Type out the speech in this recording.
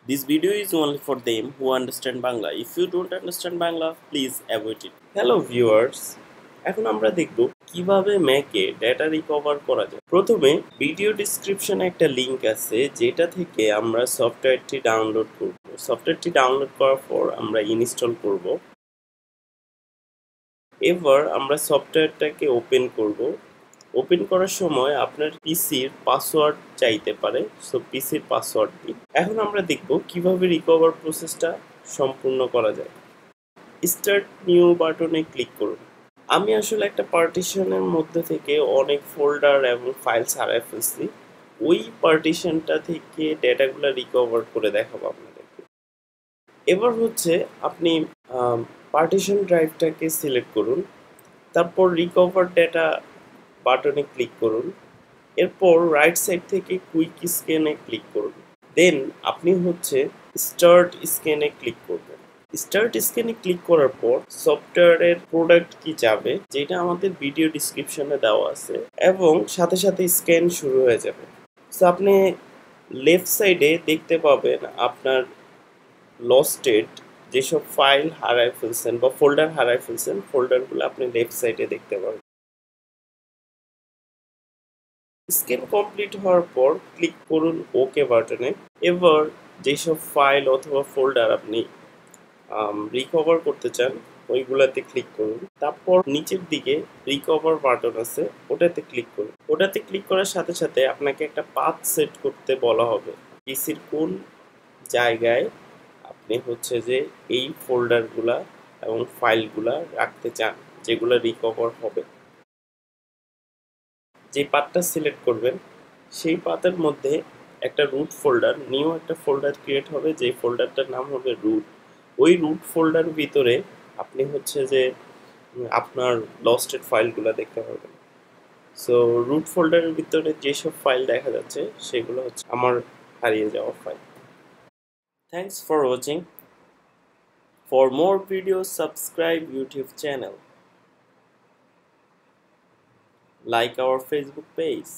This video is only for them who understand Bangla. If you don't understand Bangla, please avoid it. Hello viewers, এখন আমরা দেখব কিভাবে ম্যাকে data recover করা যায়। প্রথমে ভিডিও ডেসক্রিপশনে একটা লিংক আছে যেটা থেকে আমরা সফটওয়্যারটি ডাউনলোড করব। সফটওয়্যারটি ডাউনলোড করার পর আমরা ইনস্টল করব। এবার আমরা সফটওয়্যারটাকে ওপেন করব। ওপেন করার সময় আপনার পিসির পাসওয়ার্ড চাইতে পারে, সো পিসির পাসওয়ার্ড দিন। এখন আমরা দেখব কিভাবে রিকভার প্রসেসটা সম্পূর্ণ করা যায়। স্টার্ট নিউ বাটনে ক্লিক করুন। আমি আসলে একটা পার্টিশনের মধ্যে থেকে অনেক ফোল্ডার এবং ফাইলস হারায় ফেলছি। ওই পার্টিশনটা থেকে ডেটাগুলো রিকভার করে দেখাবো আপনাদেরকে। এবার হচ্ছে আপনি পার্টিশন ড্রাইভটাকে সিলেক্ট করুন, তারপর রিকভার ডেটা বাটনে ক্লিক করুন। এরপর রাইট সাইড থেকে কুইক স্ক্যানে ক্লিক করুন। দেন আপনি হচ্ছে স্টার্ট স্ক্যানে ক্লিক করবেন। স্টার্ট স্ক্যানে ক্লিক করার পর সফটওয়্যারের প্রোডাক্ট কি যাবে যেটা আমাদের ভিডিও ডিসক্রিপশনে দেওয়া আছে, এবং সাথে সাথে স্ক্যান শুরু হয়ে যাবে। সো আপনি লেফট সাইডে দেখতে পাবেন আপনার লস্টেড যেসব ফাইল হারায় ফেলছেন বা ফোল্ডার হারায় ফেলছেন, ফোল্ডারগুলো আপনি লেফট সাইডে দেখতে পাবেন। স্ক্যান কমপ্লিট হওয়ার পর ক্লিক করুন ওকে বাটনে। এবার যেসব ফাইল অথবা ফোল্ডার আপনি রিকভার করতে চান ওইগুলাতে ক্লিক করুন। তারপর নিচের দিকে রিকভার বাটন আছে, ওটাতে ক্লিক করুন। ওটাতে ক্লিক করার সাথে সাথে আপনাকে একটা পাথ সেট করতে বলা হবে। পিসির কোন জায়গায় আপনি হচ্ছে যে এই ফোল্ডারগুলা এবং ফাইলগুলা রাখতে চান যেগুলো রিকভার হবে। যে পাথটা সিলেক্ট করবেন সেই পাথের মধ্যে একটা রুট ফোল্ডার, নিউ একটা ফোল্ডার ক্রিয়েট হবে, যে ফোল্ডারটার নাম হবে রুট। ওই রুট ফোল্ডার ভিতরে আপনি হচ্ছে যে আপনার লস্টেড ফাইলগুলো দেখতে পারবেন। সো রুট ফোল্ডারের ভিতরে যেসব ফাইল দেখা যাচ্ছে সেগুলো হচ্ছে আমার হারিয়ে যাওয়া file. Thanks for watching. For more videos subscribe YouTube channel, like our Facebook page.